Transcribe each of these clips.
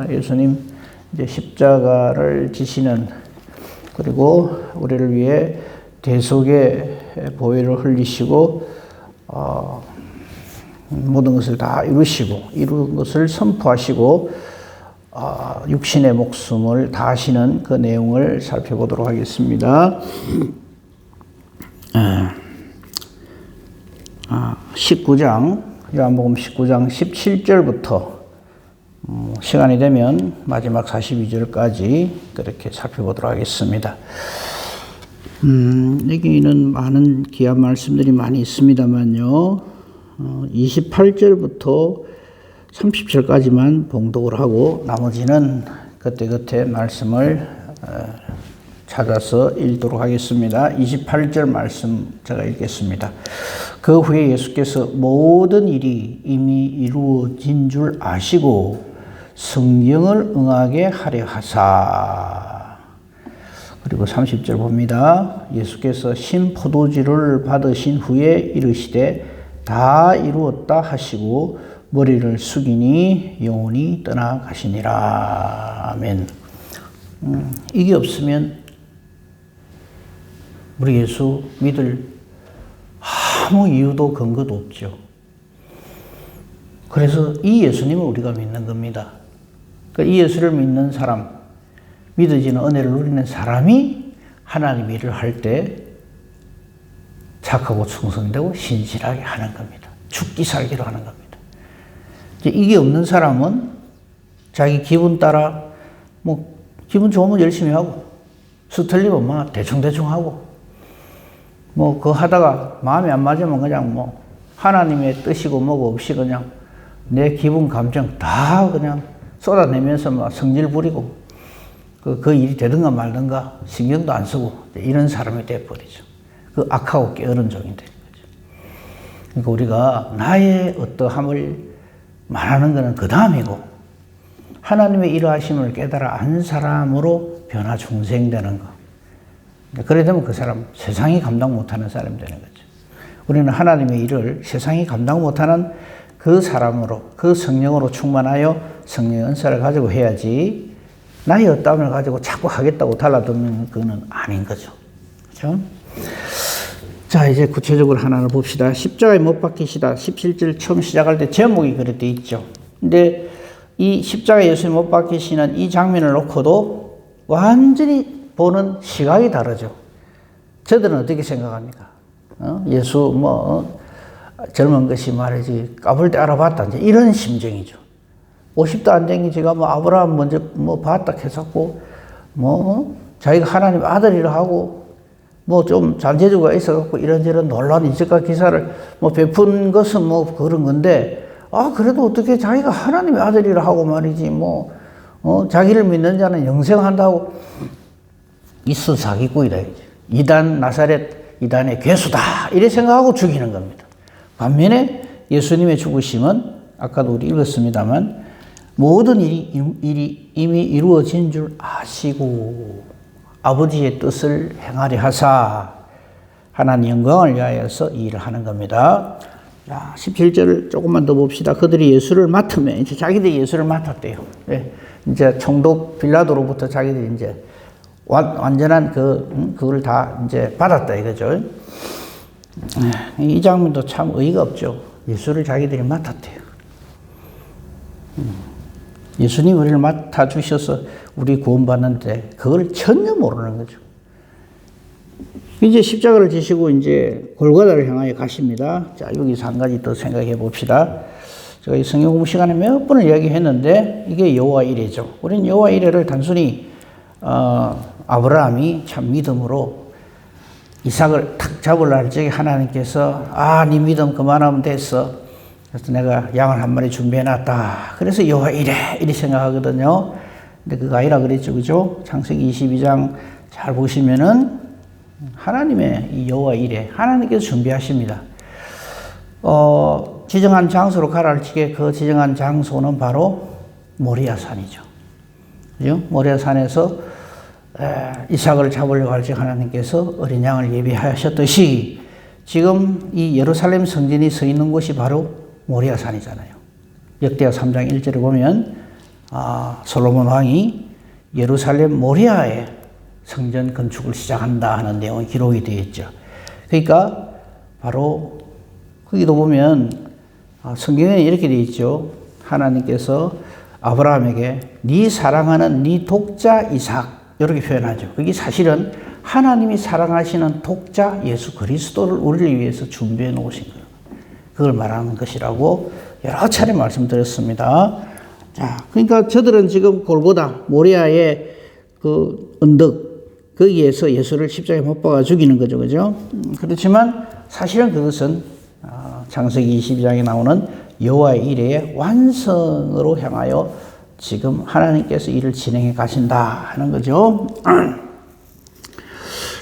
예수님 이제 십자가를 지시는, 그리고 우리를 위해 대속의 보혈을 흘리시고 모든 것을 다 이룬 것을 선포하시고 육신의 목숨을 다하시는 그 내용을 살펴보도록 하겠습니다. 19장, 요한복음 19장 17절부터 시간이 되면 마지막 42절까지 그렇게 살펴보도록 하겠습니다. 여기는 많은 귀한 말씀들이 많이 있습니다만요. 28절부터 30절까지만 봉독을 하고 나머지는 그때그때 말씀을 찾아서 읽도록 하겠습니다. 28절 말씀 제가 읽겠습니다. 그 후에 예수께서 모든 일이 이미 이루어진 줄 아시고 성령을 응하게 하려 하사. 그리고 30절 봅니다. 예수께서 신 포도주를 받으신 후에 이르시되 다 이루었다 하시고 머리를 숙이니 영혼이 떠나가시니라. 아멘. 이게 없으면 우리 예수 믿을 아무 이유도 근거도 없죠. 그래서 이 예수님을 우리가 믿는 겁니다. 그러니까 이 예수를 믿는 사람, 믿어지는 은혜를 누리는 사람이 하나님 일을 할 때 착하고 충성되고 신실하게 하는 겁니다. 죽기 살기로 하는 겁니다. 이게 없는 사람은 자기 기분 따라 기분 좋으면 열심히 하고 스틀리면 대충대충 하고 그거 하다가 마음에 안 맞으면 그냥 하나님의 뜻이고 뭐고 없이 그냥 내 기분 감정 다 그냥 쏟아내면서 성질 부리고 그 일이 되든가 말든가 신경도 안 쓰고 이런 사람이 돼버리죠. 그 악하고 게으른 종이 되는 거죠. 그러니까 우리가 나의 어떠함을 말하는 것은 그 다음이고 하나님의 일하심을 깨달아 안 사람으로 변화 중생되는 거. 그래 되면 그 사람 세상이 감당 못하는 사람이 되는 거죠. 우리는 하나님의 일을 세상이 감당 못하는 그 사람으로, 그 성령으로 충만하여 성령의 은사를 가지고 해야지 나의 어떠함을 가지고 자꾸 하겠다고 달라드는 그는 아닌 거죠. 그렇죠? 자, 이제 구체적으로 하나를 봅시다. 십자가에 못 박히시다. 17절 처음 시작할 때 제목이 그렇게 돼 있죠. 근데 이 십자가에 예수님 못 박히시는 이 장면을 놓고도 완전히 보는 시각이 다르죠. 저들은 어떻게 생각합니까? 예수 젊은 것이 말이지 까불 때 알아봤다. 이제 이런 심정이죠. 50도 안 된 게 제가 아브라함 먼저 봤다 해서고 자기가 하나님 아들이라 하고 좀 잔재주가 있어갖고 이런저런 놀라운 인적과 기사를 베푼 것은 그런 건데, 그래도 어떻게 자기가 하나님의 아들이라 하고 말이지, 자기를 믿는 자는 영생한다고, 이스 사기꾼이다. 이단, 나사렛, 이단의 괴수다. 이래 생각하고 죽이는 겁니다. 반면에 예수님의 죽으심은, 아까도 우리 읽었습니다만, 모든 일이 이미 이루어진 줄 아시고, 아버지의 뜻을 행하려 하사 하나님 영광을 위하여서 이 일을 하는 겁니다. 자, 17절을 조금만 더 봅시다. 그들이 예수를 맡으면 이제 자기들이 예수를 맡았대요. 네. 이제 총독 빌라도로부터 자기들이 이제 완전한 그걸 다 이제 받았다 이거죠. 이 장면도 참 의의가 없죠. 예수를 자기들이 맡았대요. 예수님 우리를 맡아주셔서 우리 구원받는데 그걸 전혀 모르는 거죠. 이제 십자가를 지시고 이제 골고다를 향하여 가십니다. 자, 여기서 한 가지 더 생각해 봅시다. 제가 이 성경 공부 시간에 몇 번을 이야기했는데 이게 여호와 이레죠. 우리는 여호와 이레를 단순히 아브라함이 참 믿음으로 이삭을 탁 잡으려 할 적에 하나님께서 네 믿음 그만하면 됐어. 그래서 내가 양을 한 마리 준비해놨다. 그래서 여호와 이래 생각하거든요. 근데 그거 아니라 그랬죠, 그죠? 창세기 22장 잘 보시면은 하나님의 이 여호와 이래 하나님께서 준비하십니다. 지정한 장소로 가라 할 적에 그 지정한 장소는 바로 모리아산이죠. 그죠? 모리아산에서 이삭을 잡으려고 할 적에 하나님께서 어린 양을 예비하셨듯이 지금 이 예루살렘 성전이 서 있는 곳이 바로 모리아산이잖아요. 역대하 3장 1절에 보면 솔로몬 왕이 예루살렘 모리아에 성전 건축을 시작한다 하는 내용이 기록이 되어 있죠. 그러니까 바로 거기도 보면 성경에 이렇게 되어 있죠. 하나님께서 아브라함에게 네 사랑하는 네 독자 이삭 이렇게 표현하죠. 그게 사실은 하나님이 사랑하시는 독자 예수 그리스도를 우리를 위해서 준비해 놓으신 거예요. 그걸 말하는 것이라고 여러 차례 말씀드렸습니다. 자, 그러니까 저들은 지금 골고다 모리아의 그 언덕 거기에서 예수를 십자가에 못 박아 죽이는 거죠, 그죠? 그렇지만 사실은 그것은 창세기 22장에 나오는 여호와의 일의 완성으로 향하여 지금 하나님께서 일을 진행해 가신다 하는 거죠.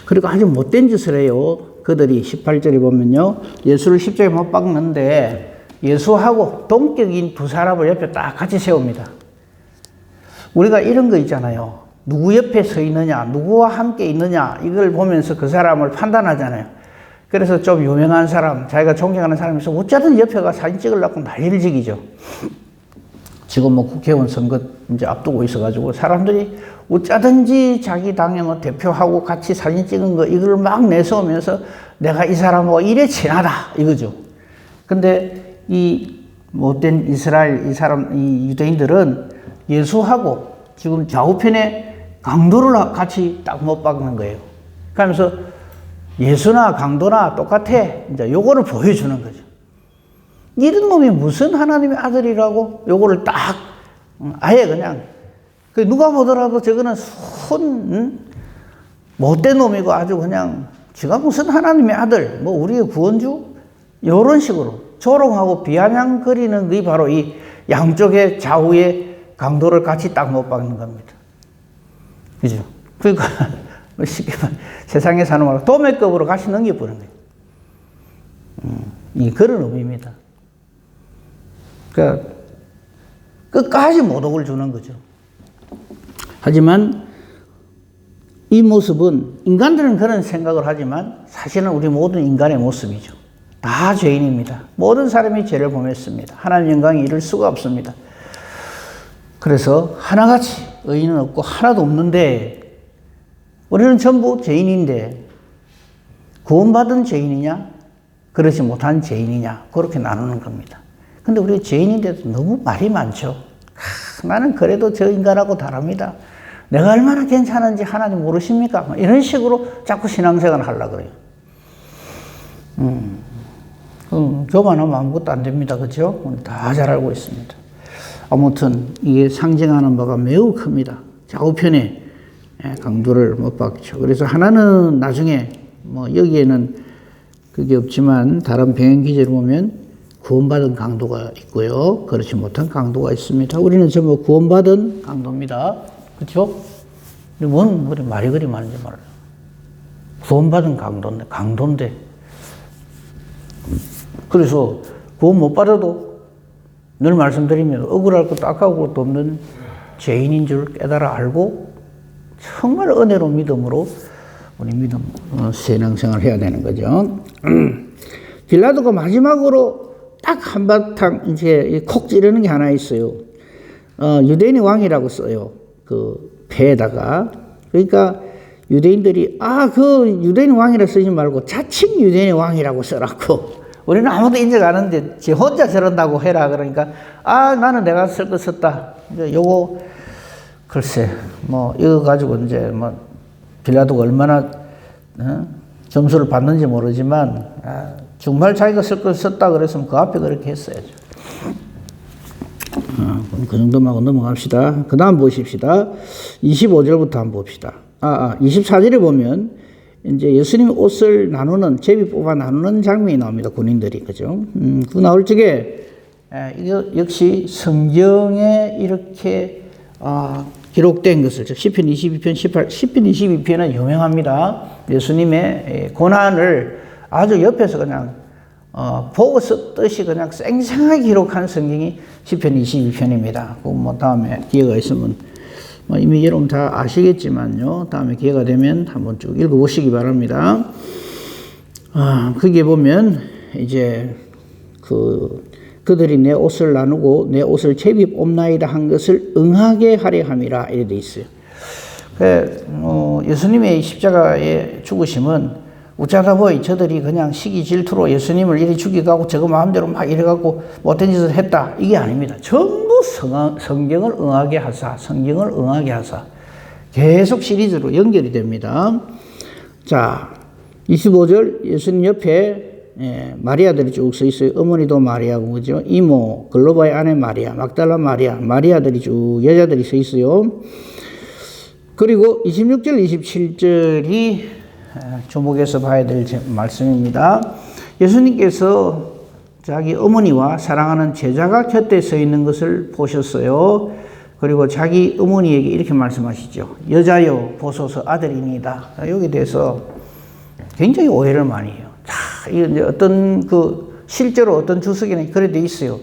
그리고 아주 못된 짓을 해요. 그들이 18절에 보면요. 예수를 십자가에 못 박는데 예수하고 동격인 두 사람을 옆에 딱 같이 세웁니다. 우리가 이런 거 있잖아요. 누구 옆에 서 있느냐, 누구와 함께 있느냐, 이걸 보면서 그 사람을 판단하잖아요. 그래서 좀 유명한 사람, 자기가 존경하는 사람이 있으면 어쩌든 옆에 가 사진 찍으려고 난리를 지기죠. 지금 뭐 국회의원 선거 이제 앞두고 있어가지고 사람들이 어쩌든지 자기 당의 뭐 대표하고 같이 사진 찍은 거 이걸 막 내세우면서 내가 이 사람하고 이래 친하다 이거죠. 근데 이 못된 이스라엘 이 유대인들은 예수하고 지금 좌우편에 강도를 같이 딱 못 박는 거예요. 그러면서 예수나 강도나 똑같아. 이제 요거를 보여주는 거죠. 이런 놈이 무슨 하나님의 아들이라고 요거를 딱 아예 그냥 누가 보더라도 저거는 못된 놈이고 아주 그냥 지가 무슨 하나님의 아들, 뭐 우리의 구원주 요런 식으로 조롱하고 비아냥거리는 게 바로 이 양쪽의 좌우의 강도를 같이 딱 못 박는 겁니다. 그죠? 그러니까 쉽게 말 세상에 사는 말로 도매급으로 같이 넘겨보는 거예요. 이 그런 의미입니다. 그러니까 끝까지 모독을 주는 거죠. 하지만 이 모습은 인간들은 그런 생각을 하지만 사실은 우리 모든 인간의 모습이죠. 다 죄인입니다. 모든 사람이 죄를 범했습니다. 하나님 영광이 이룰 수가 없습니다. 그래서 하나같이 의인은 없고 하나도 없는데 우리는 전부 죄인인데 구원받은 죄인이냐 그렇지 못한 죄인이냐 그렇게 나누는 겁니다. 근데 우리가 죄인인데도 너무 말이 많죠. 나는 그래도 저 인간하고 다릅니다. 내가 얼마나 괜찮은지 하나님 모르십니까? 이런 식으로 자꾸 신앙생활을 하려고 그래요. 교만하면 아무것도 안 됩니다. 그죠? 다 잘 알고 있습니다. 아무튼 이게 상징하는 바가 매우 큽니다. 좌우편에 강도를 못 박죠. 그래서 하나는 나중에 뭐 여기에는 그게 없지만 다른 병행 기제를 보면 구원받은 강도가 있고요. 그렇지 못한 강도가 있습니다. 우리는 전부 구원받은 강도입니다. 그렇죠? 뭔 우리 말이 그리 많은지 몰라요. 구원받은 강도인데. 그래서 구원 못 받아도 늘 말씀드리면 억울할 것도 아까울 것도 없는 죄인인 줄 깨달아 알고 정말 은혜로 믿음으로 우리 믿음 신앙생활을 해야 되는 거죠. 빌라도가 마지막으로 딱 한바탕 이제 콕 찌르는 게 하나 있어요. 유대인의 왕이라고 써요. 그 배에다가. 그러니까 유대인들이 그 유대인의 왕이라 쓰지 말고 자칭 유대인의 왕이라고 써라고. 우리는 아무도 인정 안 하는데 지 혼자 저런다고 해라. 그러니까 나는 내가 쓸 거 썼다. 요거 글쎄 뭐 이거 가지고 이제 뭐 빌라도가 얼마나 점수를 받는지 모르지만 정말 자기가 쓸 걸 썼다 그랬으면 그 앞에 그렇게 했어야죠. 그럼 그 정도만 하고 넘어갑시다. 그 다음 보십시다. 25절부터 한번 봅시다. 24절에 보면 이제 예수님의 옷을 나누는, 제비 뽑아 나누는 장면이 나옵니다. 군인들이. 그죠? 그 나올 적에, 이거 역시 성경에 이렇게, 기록된 것을, 즉, 시편 22편 18, 시편 22편은 유명합니다. 예수님의 고난을 아주 옆에서 그냥, 보고 썼듯이 그냥 생생하게 기록한 성경이 시편 22편입니다. 그 뭐 다음에 기회가 있으면 이미 여러분 다 아시겠지만요. 다음에 기회가 되면 한번 쭉 읽어보시기 바랍니다. 거기에 보면 이제 그 그들이 내 옷을 나누고 내 옷을 제비옵나이다 한 것을 응하게 하려 함이라 이래 돼 있어요. 예수님의 십자가의 죽으심은 우짜다 보이 저들이 그냥 시기 질투로 예수님을 이리 죽이고 저거 마음대로 막 이래갖고 못된 짓을 했다 이게 아닙니다. 전부 성경을 응하게 하사 성경을 응하게 하사 계속 시리즈로 연결이 됩니다. 자 25절 예수님 옆에 마리아들이 쭉 서 있어요. 어머니도 마리아고 그죠? 이모 글로바의 아내 마리아 막달라 마리아들이 쭉 여자들이 서 있어요. 그리고 26절 27절이 주목해서 봐야 될 말씀입니다. 예수님께서 자기 어머니와 사랑하는 제자가 곁에 서 있는 것을 보셨어요. 그리고 자기 어머니에게 이렇게 말씀하시죠. 여자여 보소서 아들이니이다. 여기에 대해서 굉장히 오해를 많이 해요. 이게 어떤 실제로 어떤 주석에는 그래 돼 있어요.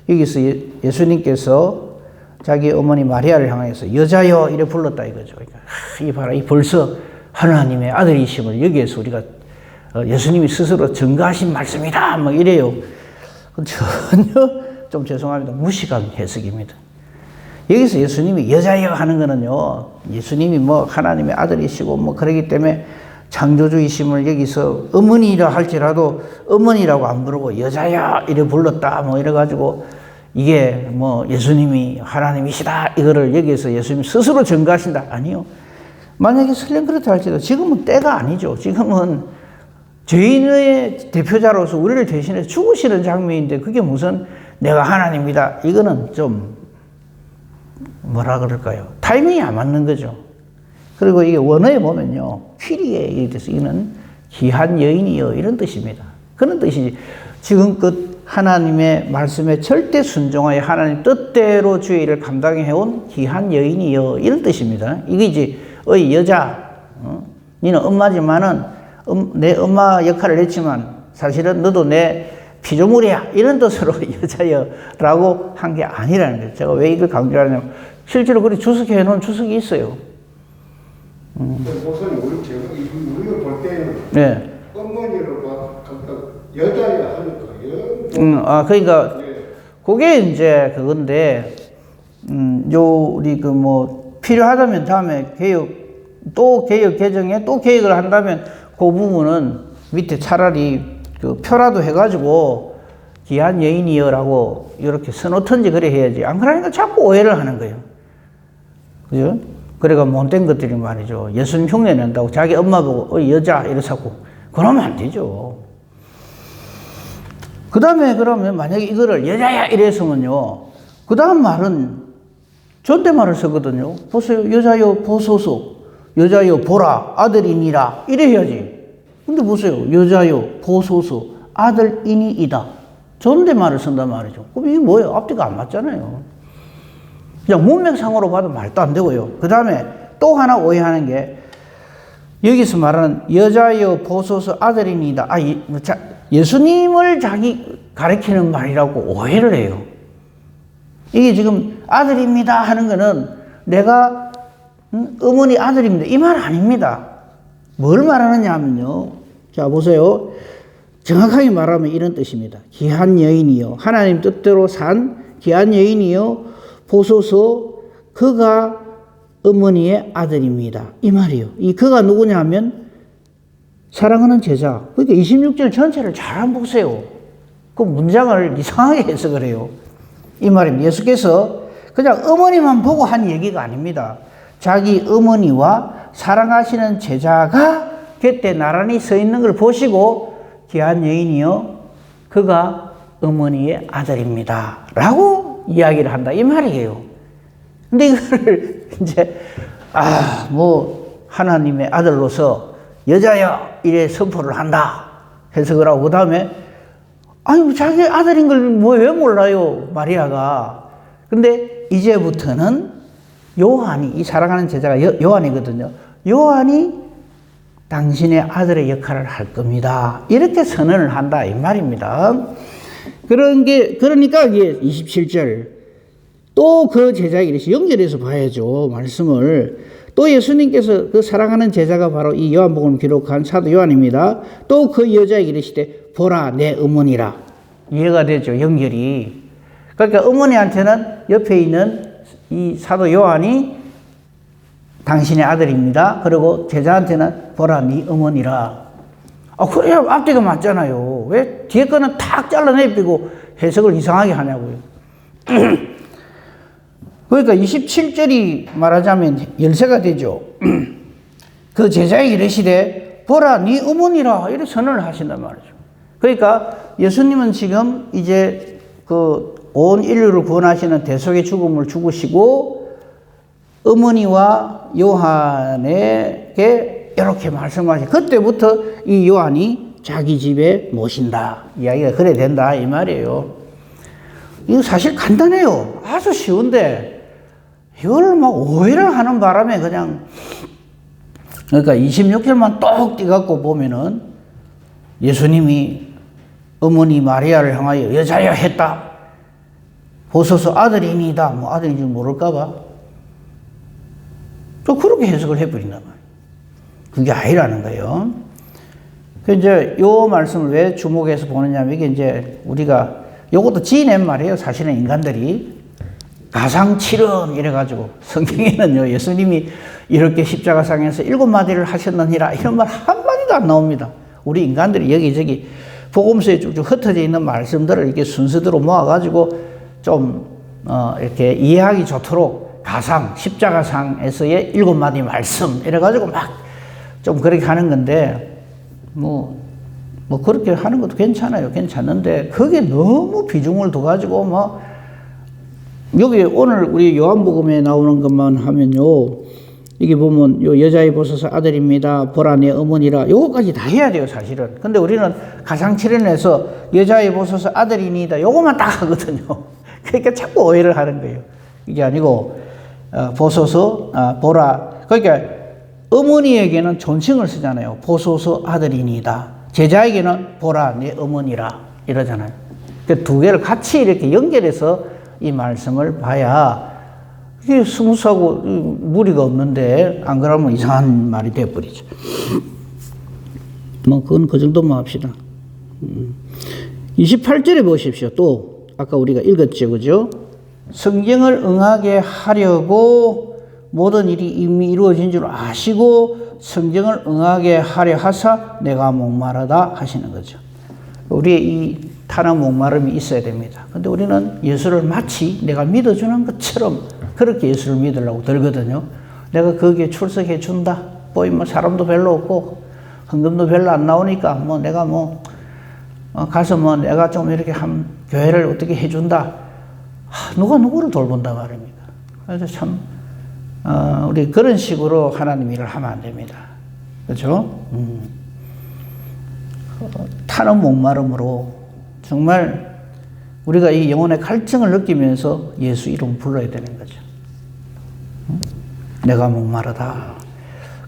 여기서 예수님께서 자기 어머니 마리아를 향해서 여자여 이래 불렀다 이거죠. 그러니까 이 봐라 이 벌써 하나님의 아들이심을 여기에서 우리가 예수님이 스스로 증거하신 말씀이다 뭐 이래요. 전혀 좀 죄송합니다. 무식한 해석입니다. 여기서 예수님이 여자여 하는 거는요. 예수님이 뭐 하나님의 아들이시고 뭐 그러기 때문에 창조주이심을 여기서 어머니라 할지라도 어머니라고 안 부르고 여자야 이래 불렀다 뭐 이래가지고 이게 뭐 예수님이 하나님이시다 이거를 여기서 예수님 스스로 증거하신다 아니요. 만약에 설령 그렇다 할지라도 지금은 때가 아니죠. 지금은 죄인의 대표자로서 우리를 대신해서 죽으시는 장면인데 그게 무슨 내가 하나님이다 이거는 좀 뭐라 그럴까요? 타이밍이 안 맞는 거죠. 그리고 이게 원어에 보면요. 퀴리에 이렇게 쓰이는 귀한 여인이여 이런 뜻입니다. 그런 뜻이지. 지금껏 하나님의 말씀에 절대 순종하여 하나님 뜻대로 주의 일을 감당해온 귀한 여인이여 이런 뜻입니다. 이게 이제 여자 너는 엄마지만은 내 엄마 역할을 했지만 사실은 너도 내 피조물이야 이런 뜻으로 여자여라고 한 게 아니라는 거예요. 제가 왜 이걸 강조하냐면 실제로 그렇게 주석해 놓은 주석이 있어요. 목사님 우리가 볼 때는 네. 어머니로 여자야 하니까 그러니까 네. 그게 이제 그건데 우리 필요하다면 다음에 개혁 개정에 또 개혁을 한다면 그 부분은 밑에 차라리 표라도 해가지고 귀한 여인이여라고 이렇게 써놓든지 그래 해야지. 안 그러니까 자꾸 오해를 하는 거예요. 그죠? 그래가 못된 것들이 말이죠. 예수님 흉내 낸다고 자기 엄마 보고 여자 이래서고 그러면 안 되죠. 그 다음에 그러면 만약에 이거를 여자야 이래서면요. 그 다음 말은 존댓말을 쓰거든요. 보세요. 여자여 보소서. 여자여 보라 아들이니라 이래 해야지. 근데 보세요. 여자여 보소서 아들이니이다. 존댓말을 쓴단 말이죠. 그럼 이게 뭐예요? 앞뒤가 안 맞잖아요. 그냥 문맥상으로 봐도 말도 안 되고요. 그 다음에 또 하나 오해하는 게 여기서 말하는 여자여 보소서 아들이니이다. 예수님을 자기 가리키는 말이라고 오해를 해요. 이게 지금 아들입니다 하는 거는 내가 어머니 아들입니다. 이 말 아닙니다. 뭘 말하느냐 하면요. 자, 보세요. 정확하게 말하면 이런 뜻입니다. 귀한 여인이요. 하나님 뜻대로 산 귀한 여인이요. 보소서 그가 어머니의 아들입니다. 이 말이요. 이 그가 누구냐 하면 사랑하는 제자. 그러니까 26절 전체를 잘 한번 보세요. 그 문장을 이상하게 해서 그래요. 이 말입니다. 예수께서 그냥 어머니만 보고 한 얘기가 아닙니다. 자기 어머니와 사랑하시는 제자가 곁에 나란히 서 있는 걸 보시고 귀한 여인이요. 그가 어머니의 아들입니다. 라고 이야기를 한다. 이 말이에요. 근데 이거를 이제, 하나님의 아들로서 여자야, 이래 선포를 한다. 해석을 하고, 그 다음에, 자기 아들인 걸 왜 몰라요, 마리아가. 근데 이제부터는 요한이, 이 사랑하는 제자가 요한이거든요. 요한이 당신의 아들의 역할을 할 겁니다. 이렇게 선언을 한다. 이 말입니다. 그러니까 이게 27절. 또 그 제자에게 이렇게 연결해서 봐야죠. 말씀을. 또 예수님께서 그 사랑하는 제자가 바로 이 요한복음을 기록한 사도 요한입니다. 또 그 여자에게 이르시되 보라 내 어머니라. 이해가 되죠, 연결이. 그러니까 어머니한테는 옆에 있는 이 사도 요한이 당신의 아들입니다. 그리고 제자한테는 보라 네 어머니라. 그래 앞뒤가 맞잖아요. 왜 뒤에 거는 탁 잘라내비고 해석을 이상하게 하냐고요. 그러니까 27절이 말하자면 열쇠가 되죠. 그 제자에게 이르시되 보라 네 어머니라 이렇게 선언을 하신단 말이죠. 그러니까 예수님은 지금 이제 그 온 인류를 구원하시는 대속의 죽음을 죽으시고 어머니와 요한에게 이렇게 말씀하시. 그때부터 이 요한이 자기 집에 모신다. 이야기가 그래 된다 이 말이에요. 이거 사실 간단해요. 아주 쉬운데 이걸 막 오해를 하는 바람에 그냥 그러니까 26절만 똑 띄갖고 보면은 예수님이 어머니 마리아를 향하여 여자야 했다. 보소서 아들이니다. 뭐 아들인지 모를까봐 또 그렇게 해석을 해버린단 말이에요. 그게 아니라는 거예요. 그 이제 요 말씀을 왜 주목해서 보느냐면 이게 이제 우리가 요것도 지어낸 말이에요. 사실은 인간들이 가상칠언 이래가지고 성경에는요 예수님이 이렇게 십자가상에서 7마디를 하셨느니라 이런 말 한마디도 안 나옵니다. 우리 인간들이 여기저기 복음서에 쭉쭉 흩어져 있는 말씀들을 이렇게 순서대로 모아가지고 좀 이렇게 이해하기 좋도록 가상 십자가상에서의 7마디 말씀 이래가지고 막 좀 그렇게 하는 건데 뭐 그렇게 하는 것도 괜찮아요. 괜찮은데 그게 너무 비중을 둬가지고 뭐 여기 오늘 우리 요한복음에 나오는 것만 하면요. 이게 보면 요 여자의 보소서 아들입니다. 보라 내 어머니라. 요거까지 다 해야 돼요, 사실은. 근데 우리는 가상칠언에서 여자의 보소서 아들이니다. 요거만 딱 하거든요. 그러니까 자꾸 오해를 하는 거예요. 이게 아니고 보소서 보라. 그러니까 어머니에게는 존칭을 쓰잖아요. 보소서 아들이니다. 제자에게는 보라 내 어머니라 이러잖아요. 그 두 개를 같이 이렇게 연결해서 이 말씀을 봐야 이게 스무스하고 무리가 없는데 안 그러면 이상한 말이 되어버리죠. 뭐 그건 그 정도만 합시다. 28절에 보십시오. 또 아까 우리가 읽었죠, 그죠? 성경을 응하게 하려고 모든 일이 이미 이루어진 줄 아시고 성경을 응하게 하려 하사 내가 목마르다 하시는 거죠. 우리의 이 타는 목마름이 있어야 됩니다. 근데 우리는 예수를 마치 내가 믿어주는 것처럼 그렇게 예수를 믿으려고 들거든요. 내가 거기에 출석해 준다. 뭐 사람도 별로 없고 헌금도 별로 안 나오니까 뭐 내가 가서 뭐 내가 좀 이렇게 교회를 어떻게 해준다. 누가 누구를 돌본다 말입니까? 그래서 참 우리 그런 식으로 하나님 일을 하면 안 됩니다. 그렇죠? 타는 목마름으로 정말 우리가 이 영혼의 갈증을 느끼면서 예수 이름 불러야 되는 거죠. 내가 목마르다.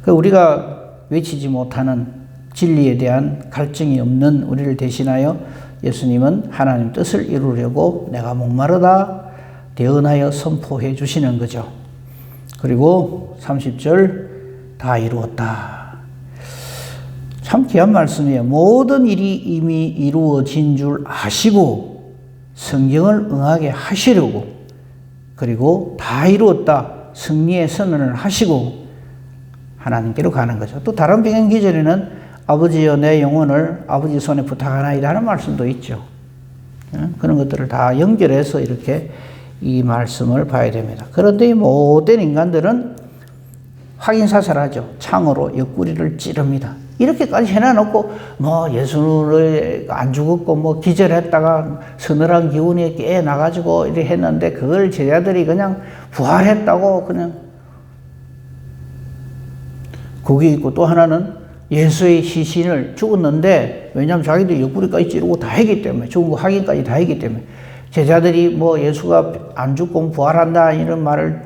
우리가 외치지 못하는 진리에 대한 갈증이 없는 우리를 대신하여 예수님은 하나님 뜻을 이루려고 내가 목마르다 대언하여 선포해 주시는 거죠. 그리고 30절 다 이루었다. 참 귀한 말씀이에요. 모든 일이 이미 이루어진 줄 아시고 성경을 응하게 하시려고 그리고 다 이루었다 승리의 선언을 하시고 하나님께로 가는 거죠. 또 다른 배경 기절에는 아버지여 내 영혼을 아버지 손에 부탁하나이다 하는 말씀도 있죠. 그런 것들을 다 연결해서 이렇게 이 말씀을 봐야 됩니다. 그런데 이 모든 인간들은 확인사살하죠. 창으로 옆구리를 찌릅니다. 이렇게까지 해놔놓고 뭐 예수를 안 죽었고 뭐 기절했다가 서늘한 기운이 깨 나가지고 이렇게 했는데 그걸 제자들이 그냥 부활했다고 그냥 그게 있고 또 하나는 예수의 시신을 죽었는데 왜냐하면 자기들 옆구리까지 찌르고 다 했기 때문에 죽은 거 확인까지 다 했기 때문에 제자들이 뭐 예수가 안 죽고 부활한다 이런 말을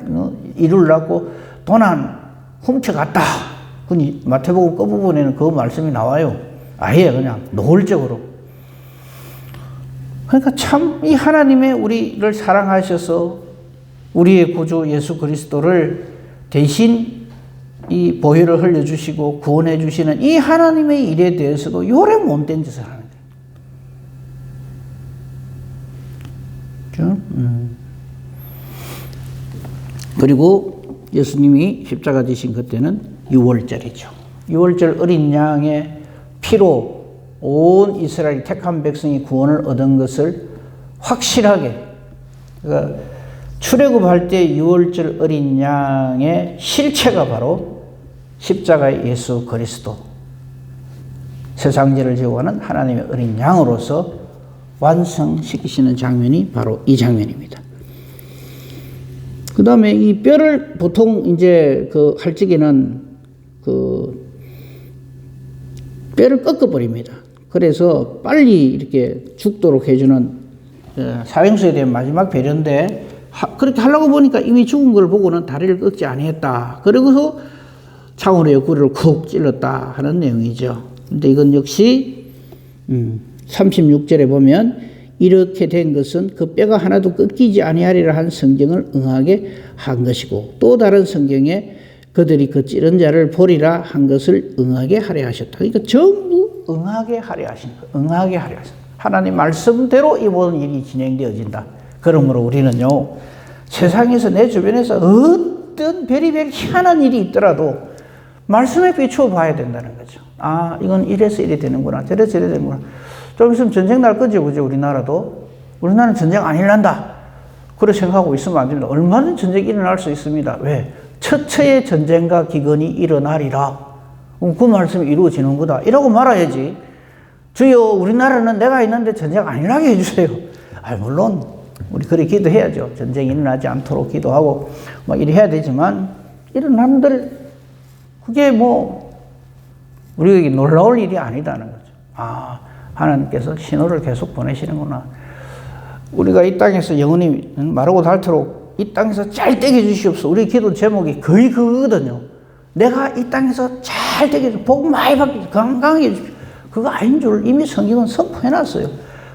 이루려고 도난 훔쳐갔다. 마태복음 끝부분에는 그 말씀이 나와요. 아예 그냥 노골적으로. 그러니까 참 이 하나님의 우리를 사랑하셔서 우리의 구주 예수 그리스도를 대신 이 보혈을 흘려주시고 구원해 주시는 이 하나님의 일에 대해서도 요래 못된 짓을 하는 거예요. 그죠? 그리고 예수님이 십자가 지신 그때는 6월절이죠. 6월절 어린 양의 피로 온 이스라엘 택한 백성이 구원을 얻은 것을 확실하게, 그러니까 출애굽할 때 6월절 어린 양의 실체가 바로 십자가의 예수 그리스도, 세상 죄를 지고 가는 하나님의 어린 양으로서 완성시키시는 장면이 바로 이 장면입니다. 그 다음에 이 뼈를 보통 이제 그 할지기는 그 뼈를 꺾어버립니다. 그래서 빨리 이렇게 죽도록 해주는 사형수에 대한 마지막 배려인데, 그렇게 하려고 보니까 이미 죽은 걸 보고는 다리를 꺾지 아니했다. 그리고서 창으로 옆구리를 쿡 찔렀다 하는 내용이죠. 근데 이건 역시 36절에 보면 이렇게 된 것은 그 뼈가 하나도 꺾이지 아니하리라 한 성경을 응하게 한 것이고, 또 다른 성경에 그들이 그 찌른 자를 보리라 한 것을 응하게 하려 하셨다. 그러니까 전부 응하게 하려 하신 거예요. 응하게 하려 하신 거예요. 하나님 말씀대로 이 모든 일이 진행되어진다. 그러므로 우리는요, 세상에서 내 주변에서 어떤 별의별 희한한 일이 있더라도 말씀에 비추어 봐야 된다는 거죠. 아, 이건 이래서 이래 되는구나. 저래서 이래 되는구나. 좀 있으면 전쟁 날 거죠, 그죠? 우리나라도. 우리나라는 전쟁 안 일난다. 그렇게 생각하고 있으면 안 됩니다. 얼마든지 전쟁이 일어날 수 있습니다. 왜? 처처의 전쟁과 기근이 일어나리라. 그 말씀이 이루어지는 거다. 이라고 말아야지. 주여, 우리나라는 내가 있는데 전쟁 안 일어나게 해주세요. 물론 우리 그렇게 기도해야죠. 전쟁이 일어나지 않도록 기도하고 막 이래 해야 되지만, 일어난들 그게 뭐 우리에게 놀라울 일이 아니다는 거죠. 아, 하나님께서 신호를 계속 보내시는구나. 우리가 이 땅에서 영원히 마르고 닳도록 이 땅에서 잘 되게 해주시옵소서. 우리 기도 제목이 거의 그거거든요. 내가 이 땅에서 잘 되게 해주시옵소서. 복 많이 받게 건강하게 해주십시오. 그거 아닌 줄 이미 성경은 선포해놨어요.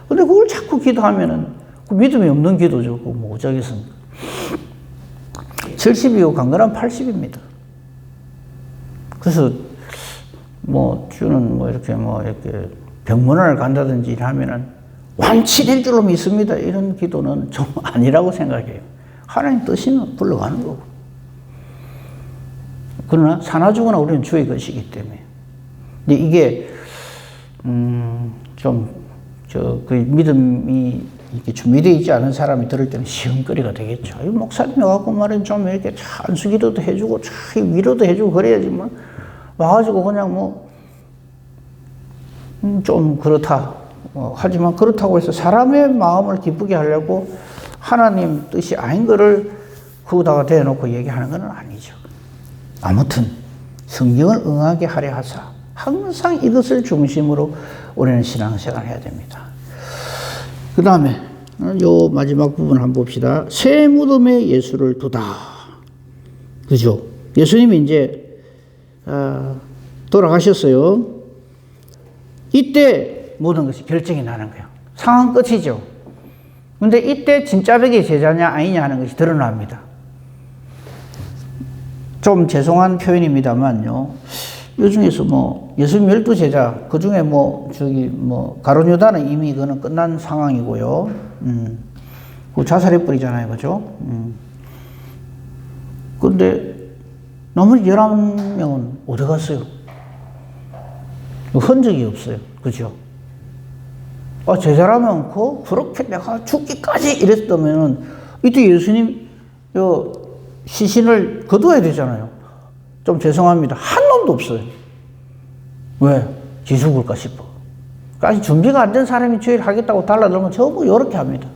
근데 그걸 자꾸 기도하면은 그 믿음이 없는 기도죠. 그거 뭐 어쩌겠습니까? 70이고 강건한 80입니다. 그래서 뭐 주는 뭐 이렇게 병문안을 간다든지 하면은 완치될 줄로 믿습니다. 이런 기도는 좀 아니라고 생각해요. 하나님 뜻이면 불러가는 거고. 그러나 사나 죽으나 우리는 주의 것이기 때문에. 근데 이게 그 믿음이 이렇게 준비되어 있지 않은 사람이 들을 때는 시험거리가 되겠죠. 이 목사님이 와갖고 말은 좀 이렇게 안수기도도 해주고 위로도 해주고 그래야지만 와가지고 그냥 좀 그렇다. 하지만 그렇다고 해서 사람의 마음을 기쁘게 하려고 하나님 뜻이 아닌 거를 거기다가 대놓고 얘기하는 건 아니죠. 아무튼 성경을 응하게 하려 하사 항상 이것을 중심으로 우리는 신앙생활을 해야 됩니다. 그 다음에 요 마지막 부분 한번 봅시다. 새 무덤에 예수를 두다. 그죠? 예수님이 이제 돌아가셨어요. 이때 모든 것이 결정이 나는 거예요. 상황 끝이죠. 근데 이때 진짜 백의 제자냐 아니냐 하는 것이 드러납니다. 좀 죄송한 표현입니다만요. 요 중에서 예수님 12제자, 그 중에 가룟 유다는 이미 그거는 끝난 상황이고요. 그 자살해버리잖아요. 그죠? 근데 나머지 11명은 어디 갔어요? 흔적이 없어요. 그죠? 제자라면 그렇게 내가 죽기까지 이랬다면 이때 예수님 시신을 거두어야 되잖아요. 좀 죄송합니다. 한 놈도 없어요. 왜? 지 죽을까 싶어. 아직 준비가 안 된 사람이 죄를 하겠다고 달라들면 전부 이렇게 합니다.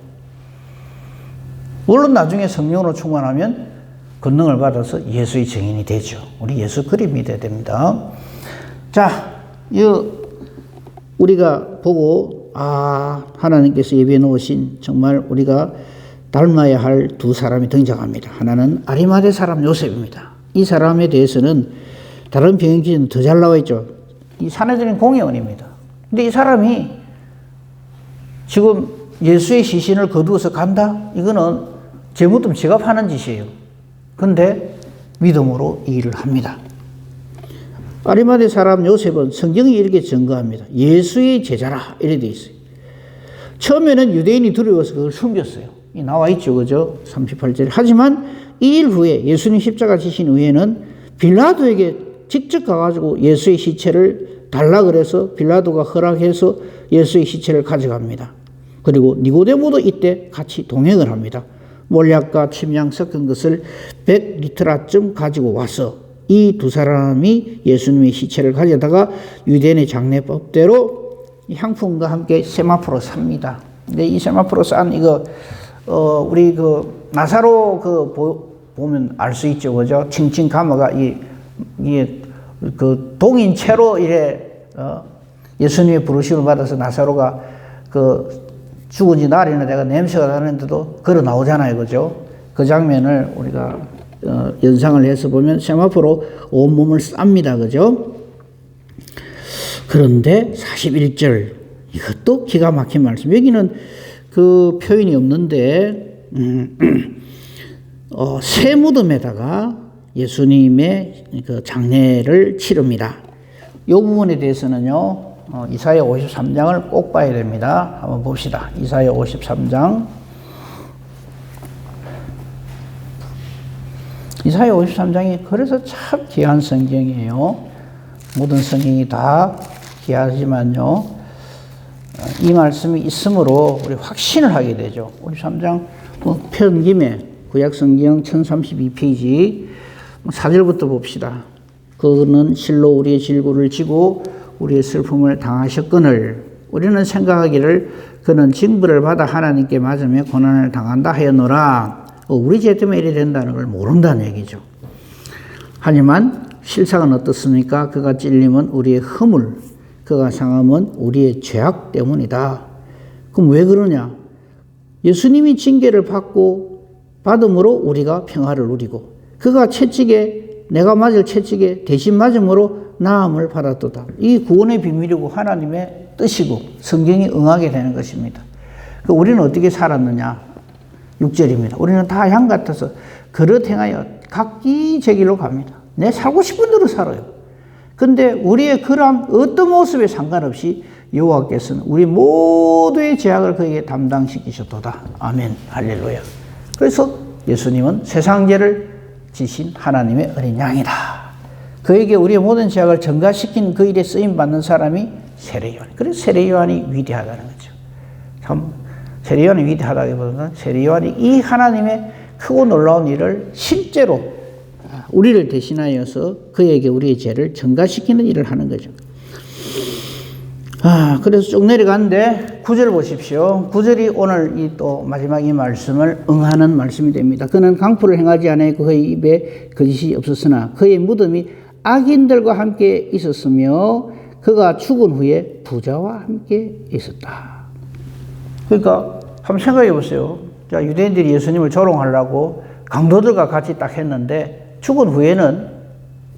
물론 나중에 성령으로 충만하면 권능을 받아서 예수의 증인이 되죠. 우리 예수 그림 믿어야 됩니다. 자, 우리가 보고 하나님께서 예비해 놓으신 정말 우리가 닮아야 할 두 사람이 등장합니다. 하나는 아리마대 사람 요셉입니다. 이 사람에 대해서는 다른 병행지는 더 잘 나와 있죠. 이 사내들인 공회원입니다. 근데 이 사람이 지금 예수의 시신을 거두어서 간다? 이거는 제무덤 지갑하는 짓이에요. 근데 믿음으로 이 일을 합니다. 아리마대 사람 요셉은 성경이 이렇게 증거합니다. 예수의 제자라 이렇게 되어 있어요. 처음에는 유대인이 두려워서 그걸 숨겼어요. 나와 있죠. 그죠? 38절. 하지만 2일 후에 예수님 십자가 지신 후에는 빌라도에게 직접 가가지고 예수의 시체를 달라 그래서 빌라도가 허락해서 예수의 시체를 가져갑니다. 그리고 니고데모도 이때 같이 동행을 합니다. 몰약과 침향 섞은 것을 100리터라쯤 가지고 와서 이 두 사람이 예수님의 시체를 가져다가 유대인의 장례법대로 향품과 함께 세마포로 삽니다. 근데 이 세마포로 싼 이거 우리 그 나사로 보면 알 수 있죠, 그죠? 칭칭 감아가 이게 그 동인 채로 이래 예수님의 부르심을 받아서 나사로가 그 죽은 지 날이나 내가 냄새가 나는데도 걸어 나오잖아요, 그죠? 그 장면을 우리가 연상을 해서 보면 세마포로 온몸을 쌉니다, 그죠? 그런데 41절 이것도 기가 막힌 말씀. 여기는 그 표현이 없는데 새 무덤에다가 예수님의 그 장례를 치릅니다. 이 부분에 대해서는요 이사야 53장을 꼭 봐야 됩니다. 한번 봅시다. 이사야 53장. 이사야 53장이 그래서 참 귀한 성경이에요. 모든 성경이 다 귀하지만요 이 말씀이 있으므로 우리 확신을 하게 되죠. 53장 편 김에 구약성경 1032페이지 4절부터 봅시다. 그는 실로 우리의 질고를 지고 우리의 슬픔을 당하셨거늘 우리는 생각하기를 그는 징벌을 받아 하나님께 맞으며 고난을 당한다 하였노라. 우리 죄 때문에 이래 된다는 걸 모른다는 얘기죠. 하지만 실상은 어떻습니까? 그가 찔림은 우리의 허물, 그가 상함은 우리의 죄악 때문이다. 그럼 왜 그러냐? 예수님이 징계를 받음으로 우리가 평화를 누리고 그가 채찍에 내가 맞을 채찍에 대신 맞음으로 나음을 받았도다. 이 구원의 비밀이고 하나님의 뜻이고 성경이 응하게 되는 것입니다. 우리는 어떻게 살았느냐? 6절입니다. 우리는 다 양 같아서 그릇 행하여 각기 제 길로 갑니다. 내 살고 싶은 대로 살아요. 근데 우리의 그러한 어떤 모습에 상관없이 여호와께서는 우리 모두의 죄악을 그에게 담당시키셨도다. 아멘. 할렐루야. 그래서 예수님은 세상 죄를 지신 하나님의 어린 양이다. 그에게 우리의 모든 죄악을 전가시킨 그 일에 쓰임받는 사람이 세례요한. 그래서 세례요한이 위대하다는 거죠. 참 세례요한이 위대하다기보다는 세례요한이 이 하나님의 크고 놀라운 일을 실제로 우리를 대신하여서 그에게 우리의 죄를 전가시키는 일을 하는 거죠. 그래서 쭉 내려가는데 9절 보십시오. 9절이 오늘 이 또 마지막 이 말씀을 응하는 말씀이 됩니다. 그는 강포를 행하지 않았고 그의 입에 거짓이 없었으나 그의 무덤이 악인들과 함께 있었으며 그가 죽은 후에 부자와 함께 있었다. 그러니까 한번 생각해 보세요. 자, 유대인들이 예수님을 조롱하려고 강도들과 같이 딱 했는데 죽은 후에는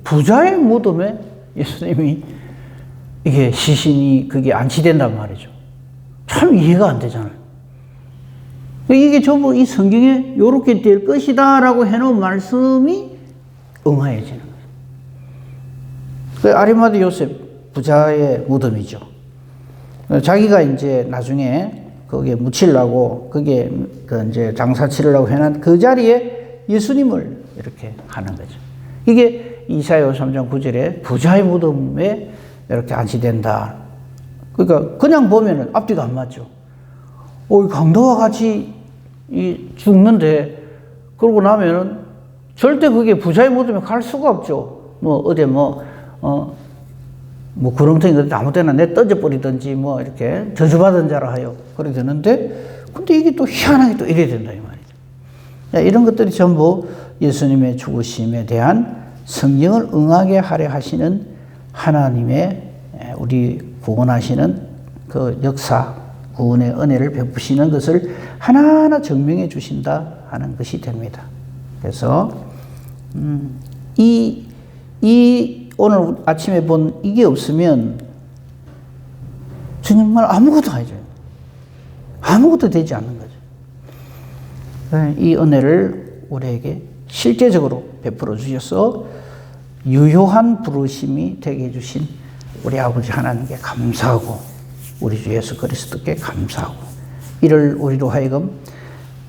부자의 무덤에 예수님이 이게 시신이 그게 안치된단 말이죠. 참 이해가 안 되잖아요. 이게 전부 이 성경에 요렇게 될 것이다 라고 해놓은 말씀이 응하여지는 거예요. 아리마대 요셉 부자의 무덤이죠. 자기가 이제 나중에 거기에 묻히려고 그게 이제 장사 치려고 해놓은 그 자리에 예수님을 이렇게 하는 거죠. 이게 이사야 53장 9절에 부자의 무덤에 이렇게 안치된다. 그러니까 그냥 보면은 앞뒤가 안 맞죠. 강도와 같이 죽는데 그러고 나면은 절대 그게 부자의 무덤에 갈 수가 없죠. 어디 구렁텅이 어디 아무 데나 내 던져버리든지 이렇게 저주받은 자라 하여 그래 되는데 근데 이게 또 희한하게 또 이래 된다 이 말이죠. 이런 것들이 전부 예수님의 죽으심에 대한 성경을 응하게 하려 하시는 하나님의 우리 구원하시는 그 역사, 구원의 은혜를 베푸시는 것을 하나하나 증명해 주신다 하는 것이 됩니다. 그래서 오늘 아침에 본 이게 없으면 정말 아무것도 아니죠. 아무것도 되지 않는 거죠. 이 은혜를 우리에게 실제적으로 베풀어 주셔서 유효한 부르심이 되게 해주신 우리 아버지 하나님께 감사하고 우리 주 예수 그리스도께 감사하고 이를 우리로 하여금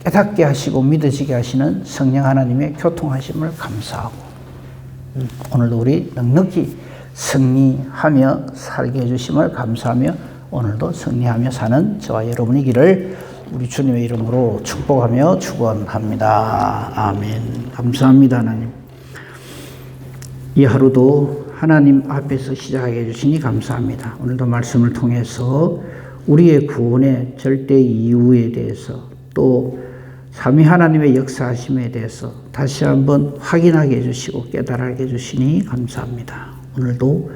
깨닫게 하시고 믿어지게 하시는 성령 하나님의 교통하심을 감사하고 오늘도 우리 넉넉히 승리하며 살게 해주심을 감사하며 오늘도 승리하며 사는 저와 여러분이기를 우리 주님의 이름으로 축복하며 축원합니다. 아멘. 감사합니다, 하나님. 이 하루도 하나님 앞에서 시작하게 해주시니 감사합니다. 오늘도 말씀을 통해서 우리의 구원의 절대 이유에 대해서 또 삼위 하나님의 역사하심에 대해서 다시 한번 확인하게 해주시고 깨달게 해주시니 감사합니다. 오늘도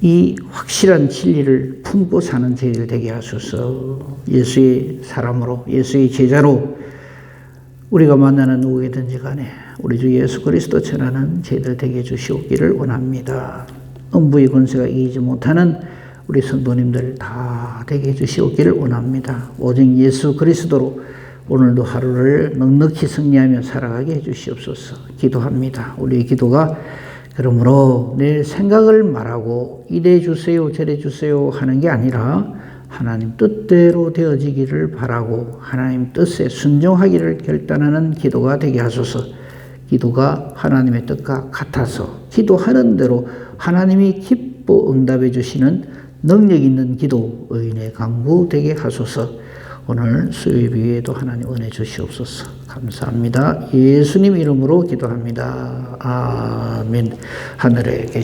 이 확실한 진리를 품고 사는 저희들 되게 하소서. 예수의 사람으로 예수의 제자로 우리가 만나는 누구이든지 간에 우리 주 예수 그리스도 전하는 저희들 되게 해주시옵기를 원합니다. 음부의 권세가 이기지 못하는 우리 성도님들 다 되게 해주시옵기를 원합니다. 오직 예수 그리스도로 오늘도 하루를 넉넉히 승리하며 살아가게 해주시옵소서. 기도합니다. 우리의 기도가 그러므로 내 생각을 말하고 이래 주세요 저래 주세요 하는 게 아니라 하나님 뜻대로 되어지기를 바라고 하나님 뜻에 순종하기를 결단하는 기도가 되게 하소서. 기도가 하나님의 뜻과 같아서 기도하는 대로 하나님이 기뻐 응답해 주시는 능력 있는 기도 의인의 강구 되게 하소서. 오늘 수요일 위에도 하나님 은혜 주시옵소서. 감사합니다. 예수님 이름으로 기도합니다. 아멘. 하늘에 계신